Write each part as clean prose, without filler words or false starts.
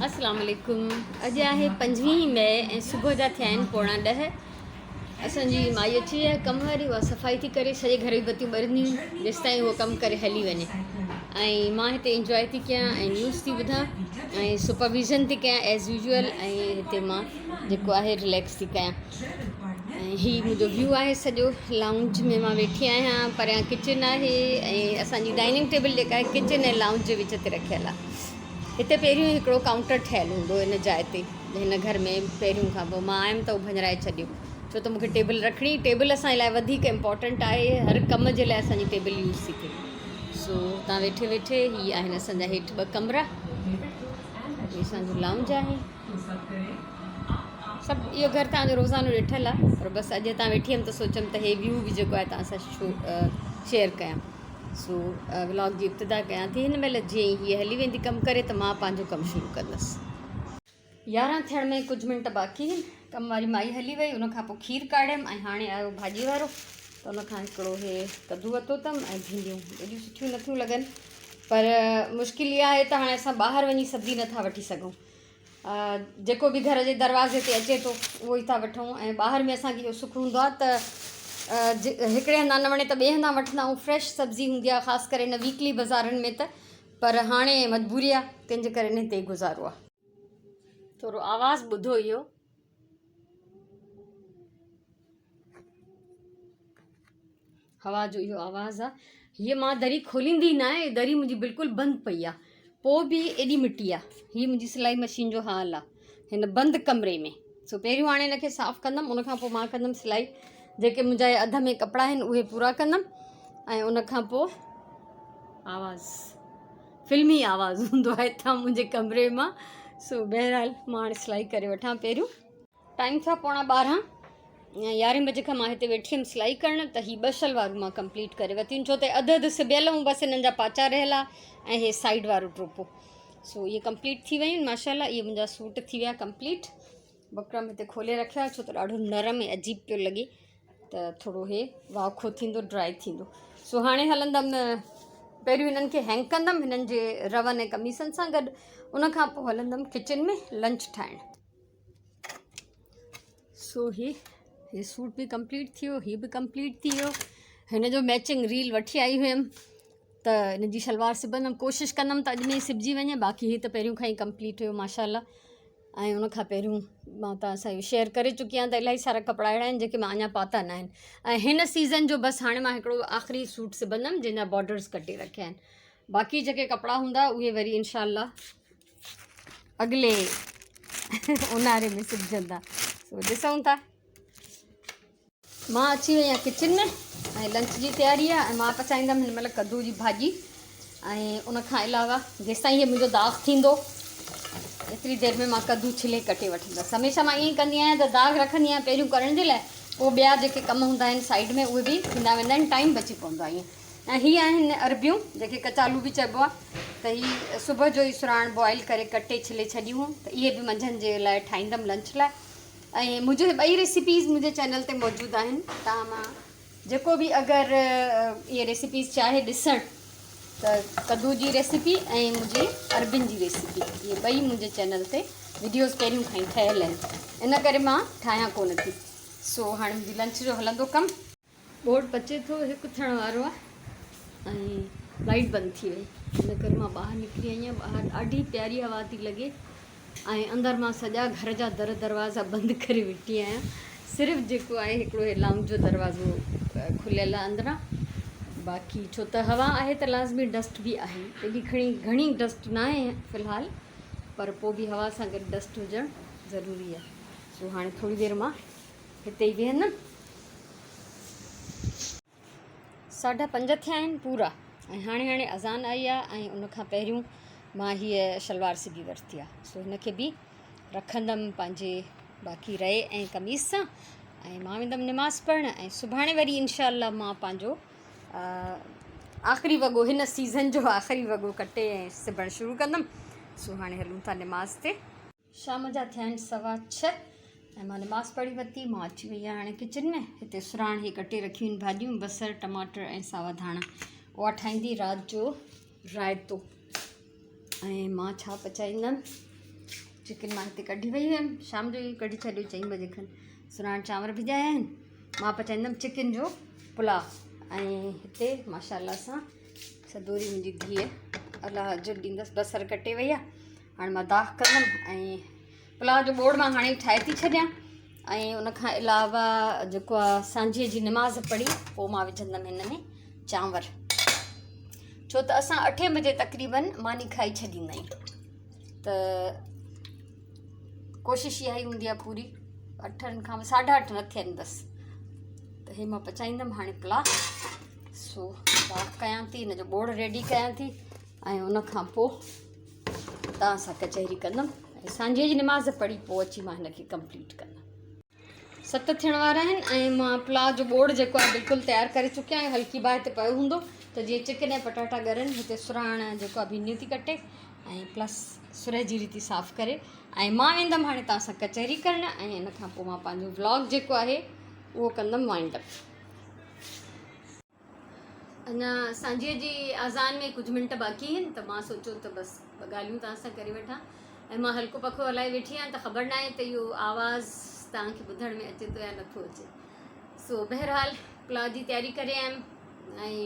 अस्सलाम वालेकुम। अॼु आहे 5 मई ऐं सुबुह जा थिया आहिनि 9:45। असांजी माई अची आहे कमु वारी, उहा सफ़ाई थी करे, सॼे घर जी बतियूं ॿरंदियूं जेसिताईं उहो कमु करे हली वञे। ऐं मां हिते इंजॉय थी कयां ऐं न्यूज़ थी ॿुधां ऐं सुपरविज़न थी कयां एज़ यूजुअल। ऐं हिते मां जेको आहे रिलैक्स थी कयां। ऐं हीउ मुंहिंजो व्यू आहे सॼो लाउंज में मां वेठी आहियां। परियां किचन आहे ऐं असांजी डाइनिंग टेबल जेका आहे किचन ऐं लाउंज जे विच ते रखियल आहे। हिते पहिरियों हिकिड़ो काउंटर ठहियलु हूंदो हिन जाइ ते, हिन घर में पहिरियों खां। पोइ मां आयमि त उहो भञराए छॾियो, छो त मूंखे टेबल रखणी, टेबल असां लाइ वधीक इम्पॉर्टेंट आहे। हर कम जे लाइ असांजी टेबल यूज़ थी थिए। सो तव्हां वेठे वेठे हीअ आहिनि असांजा हेठि 2 कमरा, हीअ असांजो लाउंज आहे। सभु इहो घरु तव्हांजो रोज़ानो ॾिठल आहे, पर बसि अॼु तव्हां वेठी हुअमि त सोचियमि त हे व्यू बि जेको आहे तव्हां सां शेयर कयां। सो व्लॉग जी इब्तिदा कयां थी हिन महिल। जीअं ई हीअ हली वेंदी कमु करे त मां पंहिंजो कमु शुरू कंदसि। 11 थियण में कुझु मिंट बाक़ी आहिनि। कमु वारी माई हली वई, उनखां पोइ खीर काढ़ियमि ऐं हाणे आयो भाॼी वारो, त उनखां हिकिड़ो हे कद्दू वरितो अथमि ऐं भिंडियूं। एॾियूं सुठियूं नथियूं लॻनि, पर मुश्किल इहा आहे त हाणे असां ॿाहिरि वञी सब्ज़ी नथा वठी सघूं। जेको बि घर जे दरवाज़े ते अचे थो उहो ई था वठूं। ऐं ॿाहिरि में असांखे इहो सुख हूंदो आहे त हिकिड़े हंधा न वणे त ॿिए हंधा वठंदा आहियूं। फ्रेश सब्ज़ी हूंदी आहे, ख़ासि करे हिन वीकली बाज़ारनि में त। पर हाणे मजबूरी आहे, तंहिंजे करे हिन ते गुज़ारो आहे। थोरो आवाज़ु ॿुधो, इहो हवा जो इहो आवाज़ु आहे। हीअ मां दरी खोलींदी न आहे, दरी मुंहिंजी बिल्कुलु बंदि पई आहे। पोइ बि एॾी मिटी आहे। हीअ मुंहिंजी सिलाई मशीन जो हाल आहे हिन बंदि कमरे में। सो पहिरियों हाणे हिनखे साफ़ु कंदमि, उनखां पोइ मां कंदमि सिलाई। जेके मुंहिंजा अध में कपिड़ा आहिनि उहे पूरा कंदमि ऐं उनखां पोइ आवाज़ु फिल्मी आवाज़ु हूंदो आहे हितां मुंहिंजे कमरे मां। सो बहरहाल मां हाणे सिलाई करे वठां। पहिरियों टाइम थिया 11:15 ऐं 11 बजे खां मां हिते वेठी हुअमि सिलाई करणु। त हीअ 2 शलवारूं मां कंप्लीट करे वरितियूं, छो त अधु सिबियल हूं, बसि हिननि जा पाचा रहियल आहे ऐं हे साइड वारो टोपो। सो इहे कंप्लीट थी वियूं माशाल्लाह। इहे मुंहिंजा सूट थी विया कंप्लीट। बकरम हिते खोले रखियो आहे, छो त ॾाढो नरम ऐं अजीब पियो लॻे, त थोरो हे वाखो थींदो, ड्राई थींदो। सो हाणे हलंदमि, पहिरियों हिननि खे हैंग कंदमि हिननि जे रवनि ऐं कमीसनि सां गॾु। उनखां पोइ हलंदमि किचन में लंच ठाहिणु। सो हे सूट बि कंप्लीट थी वियो, हीअ बि कंप्लीट थी वियो। हिन जो मैचिंग रील वठी आई हुयमि त हिन जी शलवार सिबंदमि, कोशिशि कंदमि त अॼु में ई सिबिजी वञे। बाक़ी हीअ त पहिरियों खां ई कंप्लीट हुयो माशाल्लाह। ऐं उनखां पहिरियों मां तव्हां सां इहो शेयर करे चुकी आहियां त इलाही सारा कपिड़ा अहिड़ा आहिनि जेके मां अञा पाता न आहिनि। ऐं हिन सीज़न जो बसि हाणे मां हिकिड़ो आख़िरी सूट सिबंदमि जंहिंजा बॉर्डर्स कटे रखिया आहिनि। बाक़ी जेके कपिड़ा हूंदा उहे वरी इंशाल्लाह अॻिले ऊन्हारे में सिबजंदा। सो ॾिसूं था। मां अची वई आहियां किचन में ऐं लंच जी तयारी आहे। ऐं मां पचाईंदमि हिन महिल कद्दू जी भाॼी। ऐं उनखां अलावा जेसिताईं इहो मुंहिंजो दाग़ थींदो एतिरी देरि में मां कद्दू छिले कटे वठंदसि। हमेशह मां ईअं ई कंदी आहियां त दाग़ रखंदी आहियां पहिरियों करण जे लाइ, पोइ ॿिया जेके कम हूंदा आहिनि साइड में उहे बि थींदा वेंदा आहिनि, टाइम बची पवंदो आहे ईअं। ऐं हीअ आहिनि अरबियूं जेके कचालू बि चइबो आहे। त हीअ सुबुह जो ई सुराण बॉइल करे कटे छिले छॾियूं हुयूं, त इहे बि मंझंदि जे लाइ ठाहींदमि लंच लाइ। ऐं मुंहिंजे 2 रेसिपीज़ मुंहिंजे चैनल ते मौजूदु आहिनि। तव्हां मां जेको बि अगरि इहे रेसिपीज़ चाहे ॾिसणु, त कद्दू जी रेसिपी ऐं मुंहिंजी अरबियुनि जी रेसिपी, इहे 2 मुंहिंजे चैनल ते वीडियोज़ पहिरियों खां ई ठहियल आहिनि। इन करे मां ठाहियां कोन थी। सो हाणे मुंहिंजी लंच जो हलंदो कमु। बोर्ड पचे थो, 1 थियण वारो आहे ऐं लाइट बंदि थी वई। इन करे मां ॿाहिरि निकिरी आई आहियां। ॿाहिरि ॾाढी प्यारी हवा थी लॻे ऐं अंदरि मां सॼा घर जा दरवाज़ा बंदि करे वेठी आहियां। सिर्फ़ु जेको आहे हिकिड़ो हे लाउंज जो दरवाज़ो खुलियल आहे अंदरां। बाक़ी छो त हवा आहे त लाज़मी डस्ट बि आहे। एॾी घणी डस्ट न आहे फ़िलहालु, पर पोइ बि हवा सां गॾु डस्ट हुजणु ज़रूरी आहे। सो हाणे थोरी देरि मां हिते ई वेहंदमि। 5:30 थिया आहिनि पूरा ऐं हाणे अज़ान आई आहे। ऐं उनखां पहिरियों मां हीअ शलवार सिबी वरिती आहे। सो हिनखे बि रखंदमि पंहिंजे बाक़ी रहे ऐं कमीज़ सां। ऐं मां वेंदमि निमाज़ पढ़णु ऐं सुभाणे वरी इंशाअल्लाह मां पंहिंजो आख़िरी वॻो, हिन सीज़न जो आख़िरी वॻो कटे ऐं सिबणु शुरू कंदमि। सो हाणे हलूं था निमाज़ ते। शाम जा थिया आहिनि 6:15 ऐं मां निमाज़ पढ़ी वरिती। मां अची वई आहियां हाणे किचन में। हिते सुराण इहे कटे रखियूं आहिनि भाॼियूं, बसर, टमाटर ऐं सावा धाणा। उहा ठाहींदी राति जो रायतो। ऐं मां छा पचाईंदमि, चिकन मां हिते कढी वई हुयमि, शाम जो ई कढी छॾियो 4 बजे खनि। सुराण चांवर भिजाया आहिनि, मां पचाईंदमि चिकन जो पुलाव। ऐं हिते माशाल्लाह सां सदोरी मुंहिंजी धीअ अलाह जो ॾींदसि बसर कटे वई आहे। हाणे मां दाग कंदमि ऐं पुलाव जो बोड़ मां हाणे ठाहे थी छॾियां। ऐं उनखां अलावा जेको आहे सांझीअ जी निमाज़ पढ़ी पोइ मां विझंदमि हिन में चांवर, छो त असां 8 बजे तक़रीबन मानी खाई छॾींदा आहियूं। त कोशिशि इहा ई हूंदी आहे पूरी 8 खां 8:30 न थियनि बसि। त हे मां पचाईंदमि हाणे पुलाव। सो दाग कयां थी, हिन जो बोड़ रेडी कयां थी ऐं उनखां पोइ तव्हां सां कचहरी कंदमि ऐं सांझे जी निमाज़ पढ़ी पोइ अची मां हिनखे कंप्लीट कंदमि। 7 थियण वारा आहिनि ऐं मां पुलाव जो बोड़ जेको आहे बिल्कुलु तयारु करे चुकिया आहियूं। हल्की बाहि ते पियो हूंदो त जीअं चिकन ऐं पटाटा ॻरनि। हिते सुराण जेको आहे भिंडियूं थी कटे ऐं प्लस सुरह जीरी थी साफ़ु करे ऐं मां वेंदमि हाणे तव्हां सां कचहरी करणु ऐं इन खां पोइ मां पंहिंजो व्लॉग जेको आहे उहो कंदमि वाइंड अप। अञा सांझीअ जी आज़ान में कुझु मिंट बाक़ी आहिनि त मां सोचियो त बसि ॻाल्हियूं तव्हां सां करे वठां। ऐं मां हल्को पखो हलाए वेठी आहियां त ख़बर न आहे त इहो आवाज़ तव्हांखे ॿुधण में अचे थो या नथो अचे। सो बहरहाल पुलाव जी तयारी करे आयमि ऐं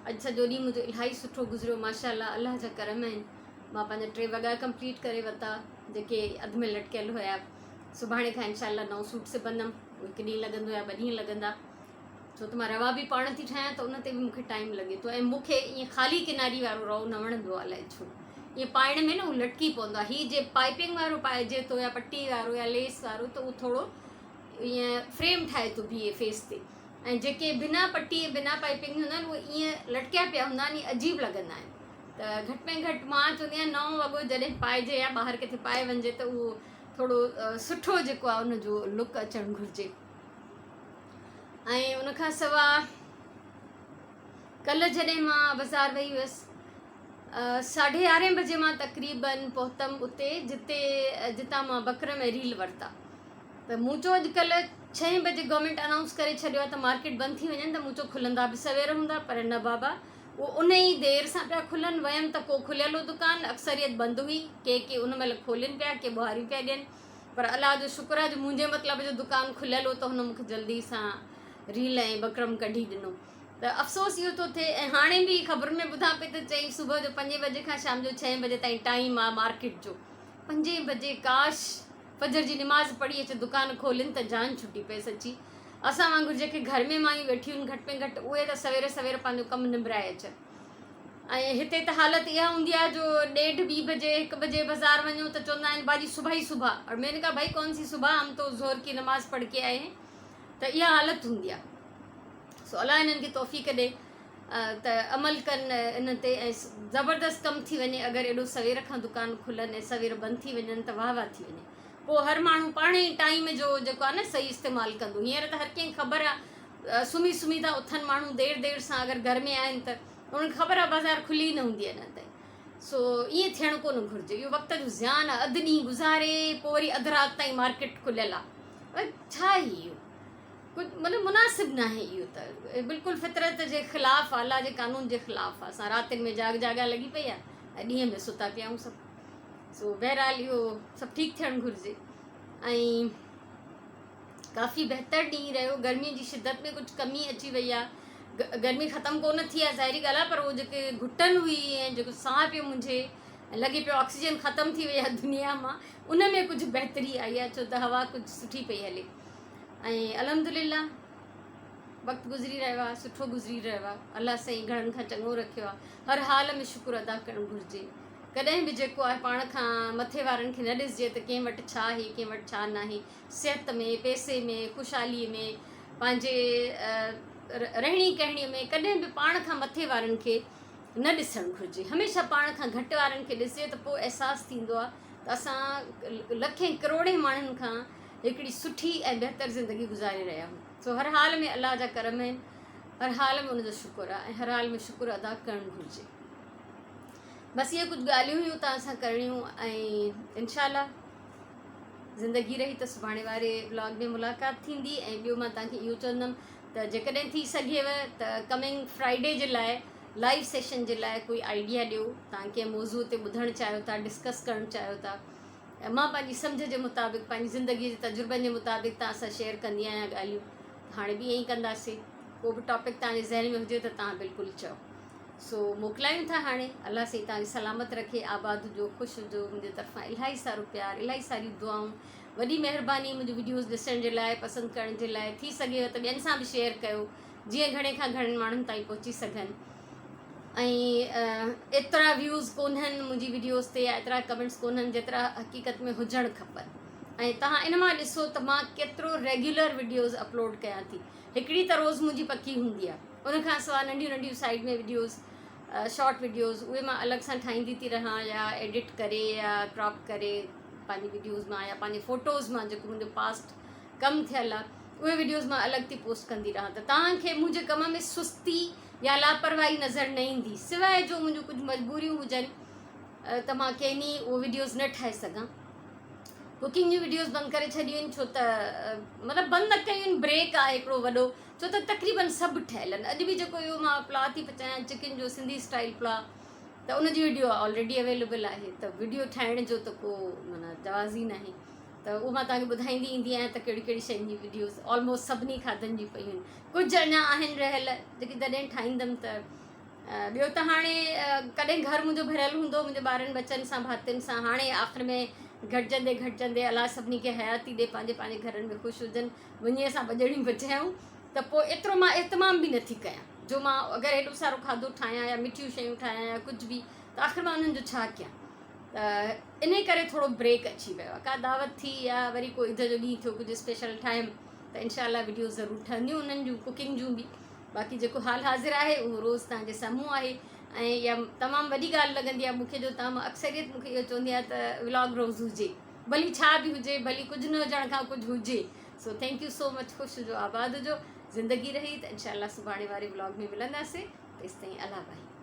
अॼु सॼो ॾींहुं मुंहिंजो इलाही सुठो गुज़रियो माशाल्लाह, अलाह जा करम आहिनि। मां पंहिंजा 3 वॻा कंप्लीट करे वरिता जेके अधु में लटकियल हुया। सुभाणे खां इंशाल्लाह नओं सूट सिबंदमि, उहो 1 ॾींहुं लॻंदो या 2 ॾींहं लॻंदा, छो त मां रवा बि पाण थी ठाहियां त उन ते बि मूंखे टाइम लॻे थो। ऐं मूंखे ईअं ख़ाली किनारी वारो रओ न वणंदो आहे, अलाए छो ईअं पाइण में न उहो लटकी पवंदो आहे। हीअ जे पाइपिंग वारो पाइजे थो या पटी वारो या लेस वारो त उहो थोरो ईअं फ्रेम ठाहे थो बीहे फेस ते, ऐं जेके बिना पटी बिना पाइपिंग हूंदा आहिनि उहे ईअं लटकिया पिया हूंदा आहिनि, अजीब लॻंदा आहिनि। त घटि में घटि मां चवंदी आहियां नओं वॻो जॾहिं पाइजे या ॿाहिरि किथे पाए वञिजे त उहो थोरो सुठो जेको आहे उनजो लुक अचणु घुरिजे। ऐं उनखां सवाइ कल्ह जॾहिं मां बाज़ारि वई हुअसि 11:30 बजे मां तक़रीबन पहुतमि उते जितां मां बकरम ऐं रील वरिता। त मूं चयो अॼुकल्ह 6 बजे गवर्नमेंट अनाउंस करे छॾियो आहे त मार्केट बंदि थी वञनि, त मूं चयो खुलंदा बि सवेर हूंदा, पर न बाबा, उहो उन ई देरि सां पिया खुलनि। वयमि त को खुलियल हो दुकान, अक्सरियत बंदि हुई, के उन महिल खोलनि पिया, के ॿुहारियूं पिया ॾियनि। पर अलाह जो शुक्र आहे जो मुंहिंजे मतिलब जो दुकान खुलियल हो त हुन मूंखे जल्दी सां रील ऐं बकरम कढी ॾिनो। त अफ़सोस इहो थो थिए। ऐं हाणे बि ख़बर में ॿुधां पई त चई सुबुह जो 5 बजे खां शाम जो 6 बजे ताईं टाइम आहे मार्केट जो। 5 बजे काश फजर जी निमाज़ पढ़ी अचे दुकान खोलनि त जान छुटी पए सची। असां वांगुरु जेके घर में मायूं वेठियूं आहिनि घटि में घटि उहे त सवेर सवेर पंहिंजो कमु निबराए अचनि। ऐं हिते त हालत इहा हूंदी आहे जो 1:30 2 बजे 1 बजे बाज़ारि वञो त चवंदा आहिनि भाॼी सुबह ही सुबह, और मैंने कहा भाई कौन सी सुबह, हम तो ज़ोर की नमाज़ पढ़ के आए हैं। त इहा हालत हूंदी आहे। सो अलाह हिननि खे तौफ़ीक़ ॾे त अमल कनि इन ते ऐं ज़बरदस्त कमु थी वञे। अगरि एॾो सवेर खां दुकान खुलनि ऐं सवेर बंदि थी वञनि त वाह वाह थी वञे। पोइ हर माण्हू पाण ई टाइम जो जेको आहे न सही इस्तेमालु कंदो। हींअर त हर कंहिंखे ख़बर आहे सुम्ही था उथनि माण्हू देरि सां, अगरि घर में आहिनि त उन्हनि खे ख़बर आहे बाज़ारि खुली न हूंदी आहे अञा ताईं। सो ईअं थियणु कोन घुरिजे, इहो वक़्त जो ज़ियान आहे। अधु ॾींहुं गुज़ारे पोइ वरी अधु राति ताईं मार्केट खुलियल आहे, छा ई इहो कुझु मतिलबु मुनासिबु न आहे। इहो त बिल्कुलु फितरत जे ख़िलाफ़ु आहे, अलाह जे कानून जे ख़िलाफ़ु आहे। असां रातिनि में जाॻ लॻी पई आहे ऐं ॾींहं में सुता पिया आहियूं सभु। सो बहरहाल इहो सभु ठीकु थियणु घुरिजे। ऐं काफ़ी बहितरु ॾींहुं रहियो। गर्मीअ जी शिदत में कुझु कमी अची वई आहे। गर्मी ख़तमु कोन थी आहे ज़ाहिरी ॻाल्हि आहे, पर उहो जेके घुटनि हुई ऐं जेको साह पियो मुंहिंजे लॻे पियो ऑक्सीजन ख़तमु थी वई आहे दुनिया मां, उन में कुझु बहितरी आई आहे, छो त हवा कुझु सुठी पई हले। ऐं अल्हम्दुलिल्लाह वक़्तु गुज़री रहियो आहे, सुठो गुज़री रहियो आहे। अलाह साईं घणनि खां चङो रखियो आहे। हर हाल में शुक्र अदा करणु घुरिजे। कॾहिं बि जेको आहे पाण खां मथे वारनि खे न ॾिसिजे त कंहिं वटि छा आहे कंहिं वटि छा न आहे। सिहत में, पैसे में, ख़ुशहालीअ में, पंहिंजे रहणी कहणीअ में कॾहिं बि पाण खां मथे वारनि खे न ॾिसणु घुरिजे। हमेशह पाण खां घटि वारनि खे ॾिसे त पोइ अहसासु थींदो आहे त असां लखें करोड़े माण्हुनि खां हिकिड़ी सुठी ऐं बहितरु ज़िंदगी गुज़ारे रहिया आहियूं। सो हर हाल में अलाह जा करम आहिनि, हर हाल में उनजो शुक्र आहे ऐं हर हाल में शुक्र अदा करणु घुरिजे। बसि इहे कुझु ॻाल्हियूं हुयूं तव्हां सां करणियूं। ऐं इंशाअल्लाह ज़िंदगी रही त सुभाणे वारे व्लॉग में मुलाक़ात थींदी। ऐं ॿियो मां तव्हांखे इहो चवंदमि त जेकॾहिं थी सघेव त कमिंग फ्राइडे जे लाइ लाइव सेशन जे लाइ कोई आइडिया ॾियो। तव्हां कंहिं मौज़ूअ ते ॿुधणु चाहियो था, डिस्कस करणु चाहियो था मां पंहिंजी सम्झ जे मुताबिक़ पंहिंजी ज़िंदगीअ जे तजुर्बनि जे मुताबिक़ तव्हां सां शेयर कंदी आहियां ॻाल्हियूं। हाणे बि ईअं ई कंदासीं। को बि टॉपिक तव्हांजे ज़हन में हुजे त तव्हां बिल्कुलु चओ। सो मोकिलायूं था हाणे। अलाह साईं तव्हांखे सलामत रखे, आबाद हुजो, ख़ुशि हुजो। मुंहिंजे तरफ़ां इलाही सारो प्यार, इलाही सारियूं दुआऊं। वॾी महिरबानी मुंहिंजी वीडियोज़ ॾिसण जे लाइ, पसंदि करण जे लाइ। थी सघेव त ॿियनि सां बि शेयर कयो, जीअं घणे खां घणनि माण्हुनि ताईं पहुची सघनि। ऐं एतिरा व्यूज़ कोन्हनि मुंहिंजी वीडियोज़ ते, या एतिरा कमेंट्स कोन्हनि जेतिरा हक़ीक़त में हुजणु खपनि। ऐं तव्हां इन मां ॾिसो त मां केतिरो रेगुलर वीडियोज़ अपलोड कयां थी। हिकिड़ी त रोज़ु मुंहिंजी पकी हूंदी आहे, उनखां सवाइ नंढियूं नंढियूं साइड में वीडियोज़, शॉर्ट वीडियोज़, उहे मां अलॻि सां ठाहींदी थी रहां, या एडिट करे या क्रॉप करे पंहिंजी वीडियोज़ मां, या पंहिंजे फ़ोटोज़ मां जेको मुंहिंजो पास्ट कमु थियल आहे उहे वीडियोज़ मां अलॻि थी पोस्ट कंदी रहां। त तव्हांखे मुंहिंजे कम में सुस्ती या लापरवाही नज़र न ईंदी, सवाइ जो मुंहिंजूं कुझु मजबूरियूं हुजनि त मां कंहिं ॾींहुं उहो वीडियोज़ न ठाहे सघां। कुकिंग जूं वीडियोज़ बंदि करे छॾियूं आहिनि, छो त मतिलबु बंदि न कयूं आहिनि, ब्रेक आहे हिकिड़ो वॾो, छो त तक़रीबन सभु ठहियल आहिनि। अॼु बि जेको इहो मां पुलाउ थी पचायां चिकन जो सिंधी स्टाइल पुलाउ, त उनजी वीडियो ऑलरेडी अवेलेबल आहे। त वीडियो ठाहिण जो त को माना जवाज़ ई न आहे। त उहो मां तव्हांखे ॿुधाईंदी ईंदी आहियां त कहिड़ी कहिड़ी शयुनि जी वीडियोज़ ऑलमोस्ट सभिनी खाधनि जी पयूं आहिनि। कुझु अञा आहिनि रहियल जेकी तॾहिं ठाहींदमि। त ॿियो त हाणे कॾहिं घरु मुंहिंजो भरियल हूंदो मुंहिंजे ॿारनि बचनि सां, भातियुनि सां। हाणे आख़िर में घटिजंदे घटिजंदे अलाह सभिनी खे हयाती ॾे, पंहिंजे पंहिंजे घरनि में ख़ुशि हुजनि। वञी असां ॿ ॼणियूं बचियाऊं त पोइ एतिरो मां इहतमाम बि नथी कयां, जो मां अगरि हेॾो सारो खाधो ठाहियां या मिठियूं शयूं ठाहियां या कुझु बि, त आख़िर मां उन्हनि जो छा कयां। त इन करे थोरो ब्रेक अची वियो आहे। का दावत थी या वरी को ईद जो ॾींहुं थियो, कुझु स्पेशल ठाहियमि, त इनशाला वीडियो ज़रूरु ठहंदियूं उन्हनि जूं, कुकिंग जूं बि। बाक़ी जेको हाल हाज़िर आहे उहो रोज़ु तव्हांजे साम्हूं आहे। ऐं इहा तमामु वॾी ॻाल्हि लॻंदी आहे मूंखे, जो तव्हां अक्सरियत मूंखे इहो चवंदी आहे त व्लॉग रोज़ु हुजे, भली छा बि हुजे, भली कुझु न हुजण खां कुझु हुजे। So thank you so much. ख़ुशि हुजो, आबाद हुजो, ज़िंदगी रही। त इनशाला सुभाणे वारे व्लॉग में मिलंदासीं। तेसिताईं अलाह भाई।